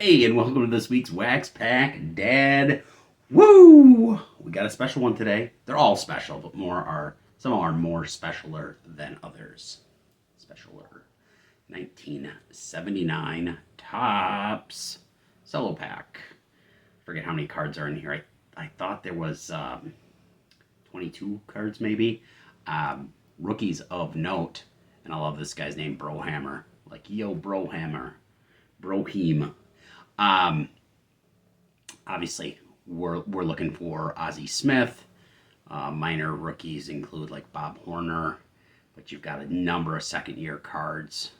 Hey, and welcome to this week's Wax Pack Dad. Woo! We got a special one today. They're all special, but some are more specialer than others. Specialer. 1979 Tops Cello Pack. Forget how many cards are in here. I thought there was 22 cards maybe. Rookies of note, and I love this guy's name, Brohammer. Like, yo, Brohammer. Broheem. Um, Obviously, we're looking for Ozzie Smith. Minor rookies include like Bob Horner, but you've got a number of second year cards.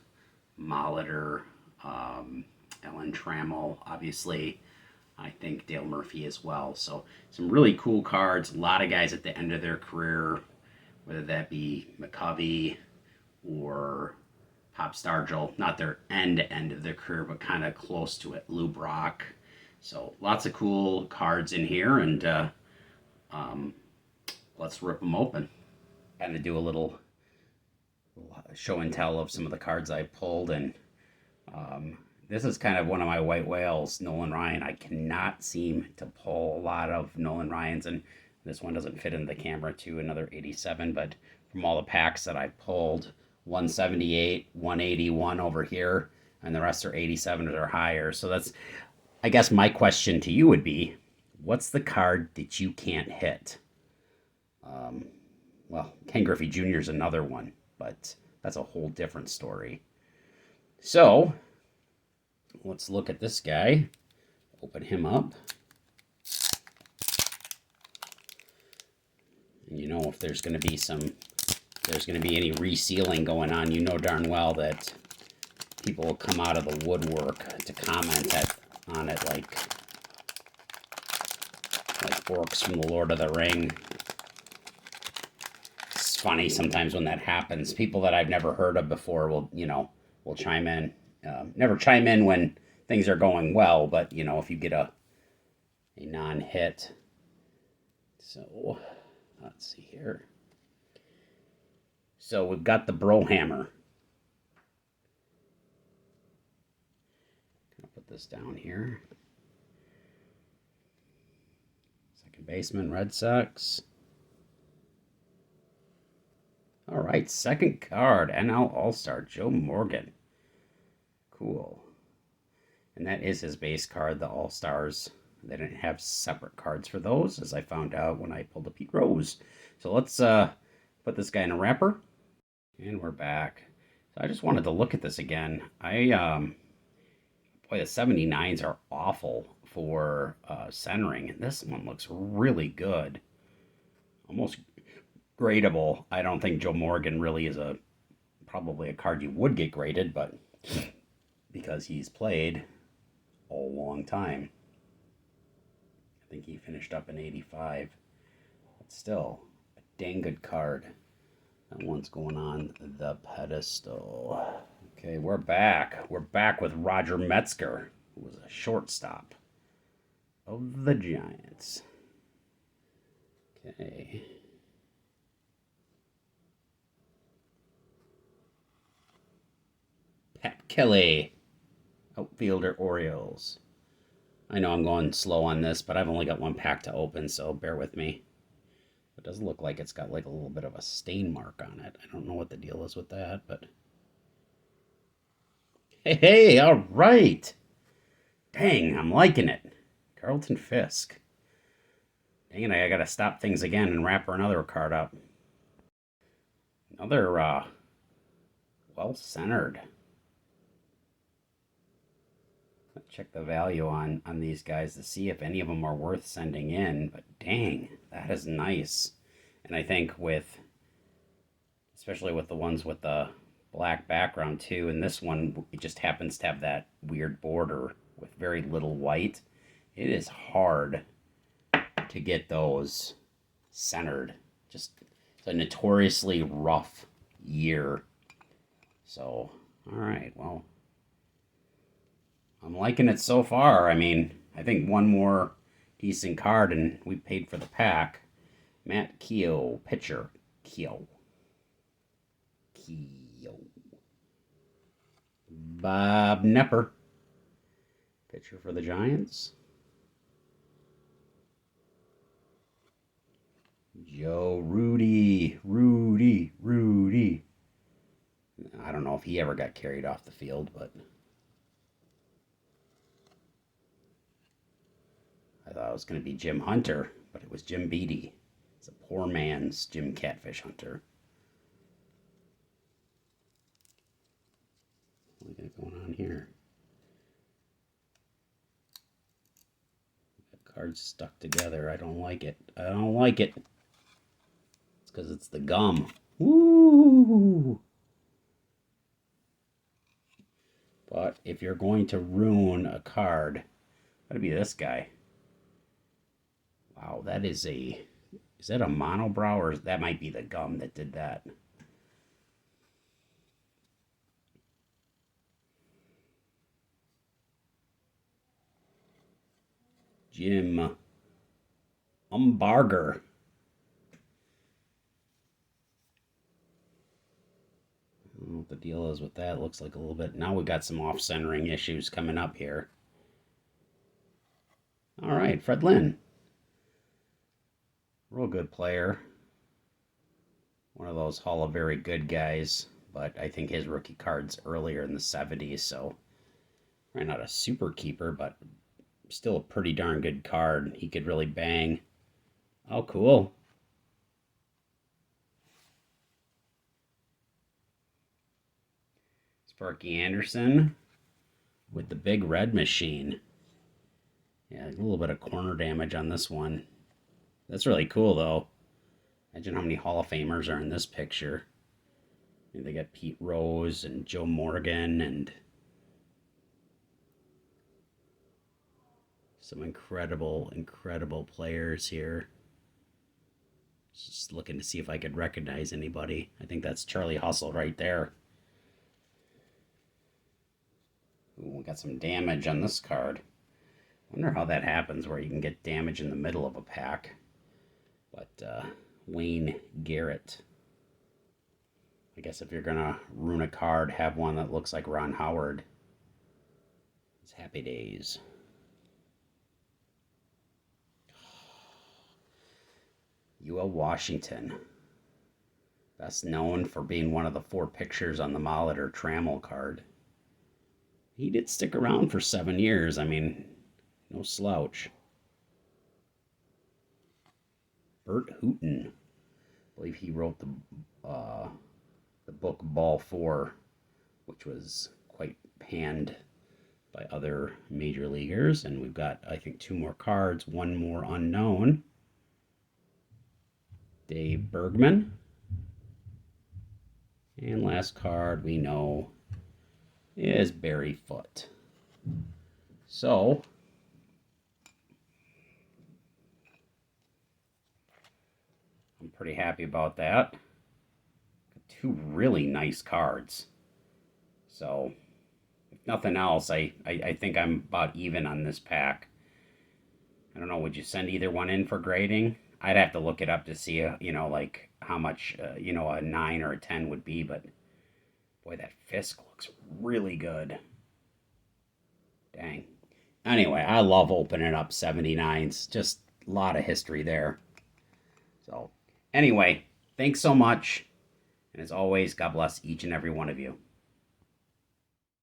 Molitor, Ellen Trammell, obviously. I think Dale Murphy as well. So some really cool cards. A lot of guys at the end of their career, whether that be McCovey or Pop Stargell, not their end of their career, but kind of close to it. Lou Brock. So lots of cool cards in here, and um, let's rip them open. Kind of do a little show and tell of some of the cards I pulled, and this is kind of one of my white whales, Nolan Ryan. I cannot seem to pull a lot of Nolan Ryans, and this one doesn't fit in the camera too, another 87, but from all the packs that I pulled, 178, 181 over here, and the rest are 87 or higher. So that's, I guess my question to you would be, what's the card that you can't hit? Um, well, Ken Griffey Jr. is another one, but that's a whole different story. So let's look at this guy. Open him up. And you know, if there's going to be any resealing going on, you know darn well that people will come out of the woodwork to comment on it like orcs from the Lord of the Ring. It's funny sometimes when that happens. People that I've never heard of before will chime in. Never chime in when things are going well, but if you get a non-hit. So let's see here. So we've got the Brohammer. I'll put this down here. Second baseman, Red Sox. All right, second card, NL All-Star, Joe Morgan. Cool. And that is his base card, the All-Stars. They didn't have separate cards for those, as I found out when I pulled a Pete Rose. So let's put this guy in a wrapper. And we're back. So I just wanted to look at this again. Boy, the 79s are awful for centering. And this one looks really good. Almost gradable. I don't think Joe Morgan really is probably a card you would get graded, but because he's played a long time. I think he finished up in 85. But still, a dang good card. That one's going on the pedestal. Okay, we're back. We're back with Roger Metzger, who was a shortstop of the Giants. Okay. Pat Kelly, outfielder, Orioles. I know I'm going slow on this, but I've only got one pack to open, so bear with me. It does look like it's got like a little bit of a stain mark on it. I don't know what the deal is with that, but... Hey, all right. Dang, I'm liking it. Carlton Fisk. Dang it, I gotta stop things again and wrap another card up. Another, well-centered. Let's check the value on these guys to see if any of them are worth sending in. But dang, that is nice. And I think especially with the ones with the black background too, and this one, it just happens to have that weird border with very little white. It is hard to get those centered. Just, it's a notoriously rough year. So, all right, well, I'm liking it so far. I mean, I think one more decent card and we paid for the pack. Matt Keogh, pitcher. Keogh. Bob Nepper, Pitcher for the Giants. Joe Rudy. I don't know if he ever got carried off the field, but I thought it was going to be Jim Hunter, but it was Jim Beattie. It's a poor man's Jim Catfish Hunter. What do we got going on here? That card's stuck together. I don't like it. I don't like it. It's because it's the gum. Woo! But if you're going to ruin a card, that'd be this guy. Wow, that is a... Is that a monobrow, or that might be the gum that did that? Jim Umbarger. I don't know what the deal is with that. It looks like a little bit. Now we got some off-centering issues coming up here. All right, Fred Lynn. Real good player. One of those Hall of Very Good guys, but I think his rookie card's earlier in the 70s, so probably not a super keeper, but still a pretty darn good card. He could really bang. Oh, cool. Sparky Anderson with the big red machine. Yeah, a little bit of corner damage on this one. That's really cool, though. Imagine how many Hall of Famers are in this picture. I mean, they got Pete Rose and Joe Morgan and some incredible players here. Just looking to see if I could recognize anybody. I think that's Charlie Hustle right there. Ooh, we got some damage on this card. Wonder how that happens where you can get damage in the middle of a pack. But Wayne Garrett. I guess if you're gonna ruin a card, have one that looks like Ron Howard. It's Happy Days. UL Washington. Best known for being one of the 4 pictures on the Molitor Trammell card. He did stick around for 7 years. I mean, no slouch. Bert Hooton. I believe he wrote the book Ball 4, which was quite panned by other major leaguers. And we've got, I think, 2 more cards, one more unknown. Dave Bergman. And last card we know is Barry Foote. So, I'm pretty happy about that. 2 really nice cards. So, if nothing else, I think I'm about even on this pack. I don't know, would you send either one in for grading? I'd have to look it up to see, like how much, a 9 or a 10 would be, but boy, that Fisk looks really good. Dang. Anyway, I love opening up 79s. Just a lot of history there. So, anyway, thanks so much. And as always, God bless each and every one of you.